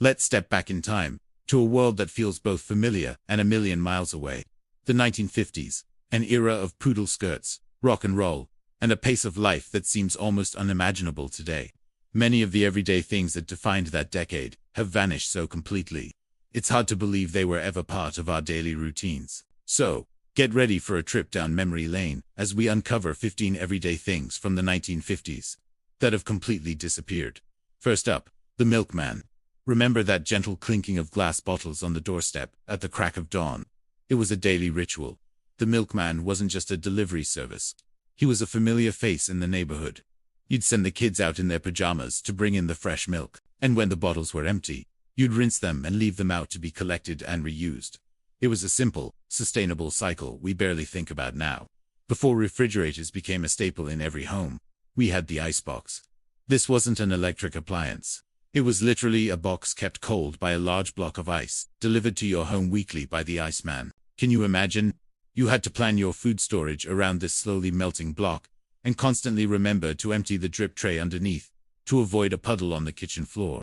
Let's step back in time, to a world that feels both familiar and a million miles away. The 1950s, an era of poodle skirts, rock and roll, and a pace of life that seems almost unimaginable today. Many of the everyday things that defined that decade have vanished so completely. It's hard to believe they were ever part of our daily routines. So, get ready for a trip down memory lane as we uncover 15 everyday things from the 1950s that have completely disappeared. First up, the milkman. Remember that gentle clinking of glass bottles on the doorstep at the crack of dawn? It was a daily ritual. The milkman wasn't just a delivery service. He was a familiar face in the neighborhood. You'd send the kids out in their pajamas to bring in the fresh milk, and when the bottles were empty, you'd rinse them and leave them out to be collected and reused. It was a simple, sustainable cycle we barely think about now. Before refrigerators became a staple in every home, we had the icebox. This wasn't an electric appliance. It was literally a box kept cold by a large block of ice, delivered to your home weekly by the Iceman. Can you imagine? You had to plan your food storage around this slowly melting block, and constantly remember to empty the drip tray underneath, to avoid a puddle on the kitchen floor.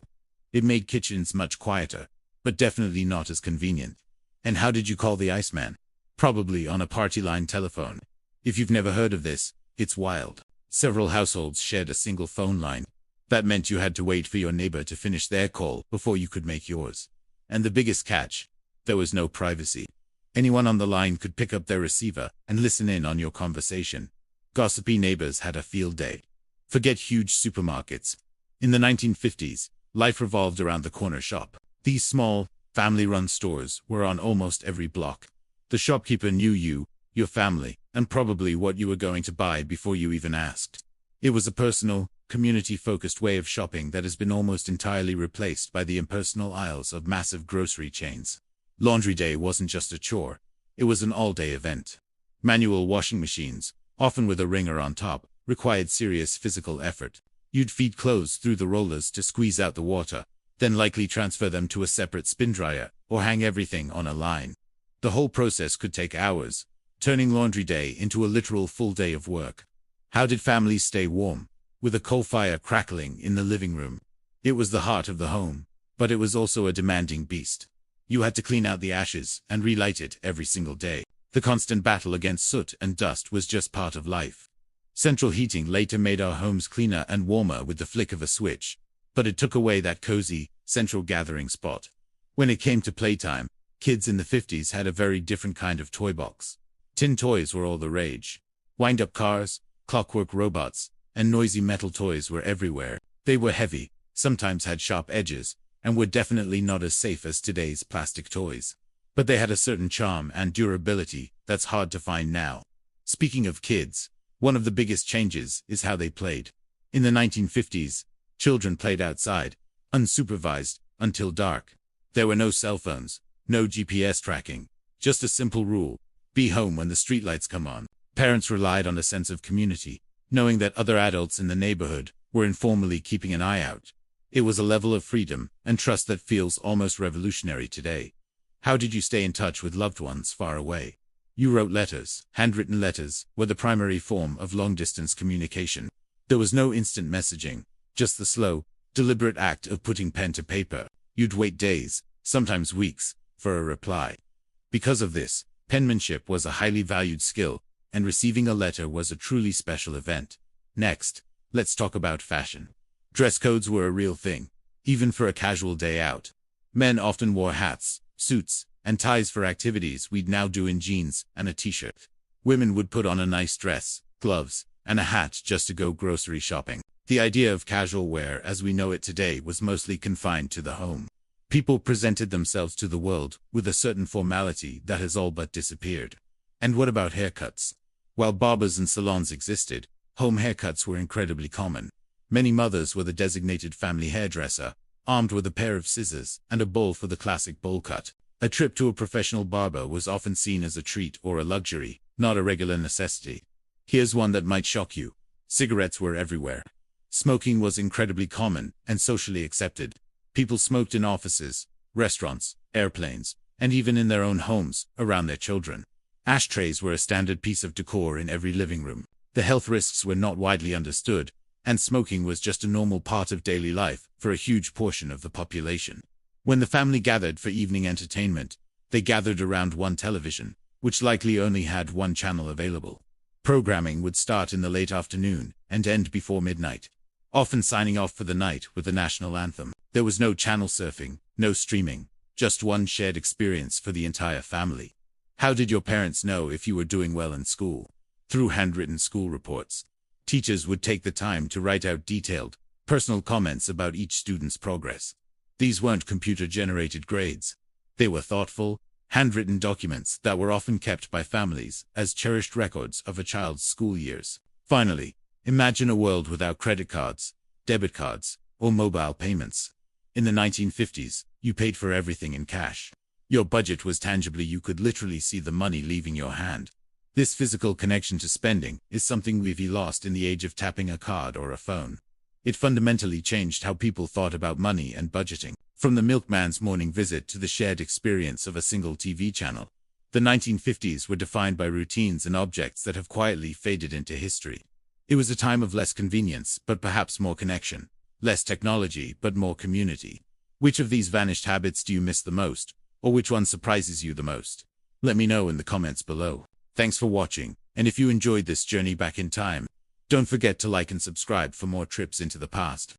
It made kitchens much quieter, but definitely not as convenient. And how did you call the Iceman? Probably on a party line telephone. If you've never heard of this, it's wild. Several households shared a single phone line. That meant you had to wait for your neighbor to finish their call before you could make yours. And the biggest catch, there was no privacy. Anyone on the line could pick up their receiver and listen in on your conversation. Gossipy neighbors had a field day. Forget huge supermarkets. In the 1950s, life revolved around the corner shop. These small, family-run stores were on almost every block. The shopkeeper knew you, your family, and probably what you were going to buy before you even asked. It was a personal, community-focused way of shopping that has been almost entirely replaced by the impersonal aisles of massive grocery chains. Laundry day wasn't just a chore. It was an all-day event. Manual washing machines, often with a wringer on top, required serious physical effort. You'd feed clothes through the rollers to squeeze out the water, then likely transfer them to a separate spin dryer, or hang everything on a line. The whole process could take hours, turning laundry day into a literal full day of work. How did families stay warm? With a coal fire crackling in the living room. It was the heart of the home, but it was also a demanding beast. You had to clean out the ashes and relight it every single day. The constant battle against soot and dust was just part of life. Central heating later made our homes cleaner and warmer with the flick of a switch, but it took away that cozy, central gathering spot. When it came to playtime, kids in the 50s had a very different kind of toy box. Tin toys were all the rage. Wind-up cars, clockwork robots, and noisy metal toys were everywhere. They were heavy, sometimes had sharp edges, and were definitely not as safe as today's plastic toys. But they had a certain charm and durability that's hard to find now. Speaking of kids, one of the biggest changes is how they played. In the 1950s, children played outside, unsupervised, until dark. There were no cell phones, no GPS tracking, just a simple rule: be home when the streetlights come on. Parents relied on a sense of community, knowing that other adults in the neighborhood were informally keeping an eye out. It was a level of freedom and trust that feels almost revolutionary today. How did you stay in touch with loved ones far away? You wrote letters. Handwritten letters were the primary form of long-distance communication. There was no instant messaging, just the slow, deliberate act of putting pen to paper. You'd wait days, sometimes weeks, for a reply. Because of this, penmanship was a highly valued skill, and receiving a letter was a truly special event. Next, let's talk about fashion. Dress codes were a real thing, even for a casual day out. Men often wore hats, suits, and ties for activities we'd now do in jeans and a t-shirt. Women would put on a nice dress, gloves, and a hat just to go grocery shopping. The idea of casual wear as we know it today was mostly confined to the home. People presented themselves to the world with a certain formality that has all but disappeared. And what about haircuts? While barbers and salons existed, home haircuts were incredibly common. Many mothers were the designated family hairdresser, armed with a pair of scissors and a bowl for the classic bowl cut. A trip to a professional barber was often seen as a treat or a luxury, not a regular necessity. Here's one that might shock you. Cigarettes were everywhere. Smoking was incredibly common and socially accepted. People smoked in offices, restaurants, airplanes, and even in their own homes, around their children. Ashtrays were a standard piece of decor in every living room. The health risks were not widely understood, and smoking was just a normal part of daily life for a huge portion of the population. When the family gathered for evening entertainment, they gathered around one television, which likely only had one channel available. Programming would start in the late afternoon and end before midnight, often signing off for the night with the national anthem. There was no channel surfing, no streaming, just one shared experience for the entire family. How did your parents know if you were doing well in school? Through handwritten school reports. Teachers would take the time to write out detailed, personal comments about each student's progress. These weren't computer-generated grades. They were thoughtful, handwritten documents that were often kept by families as cherished records of a child's school years. Finally, imagine a world without credit cards, debit cards, or mobile payments. In the 1950s, you paid for everything in cash. Your budget was tangibly, you could literally see the money leaving your hand. This physical connection to spending is something we've lost in the age of tapping a card or a phone. It fundamentally changed how people thought about money and budgeting. From the milkman's morning visit to the shared experience of a single TV channel, the 1950s were defined by routines and objects that have quietly faded into history. It was a time of less convenience, but perhaps more connection, less technology, but more community. Which of these vanished habits do you miss the most, or which one surprises you the most? Let me know in the comments below. Thanks for watching, and if you enjoyed this journey back in time, don't forget to like and subscribe for more trips into the past.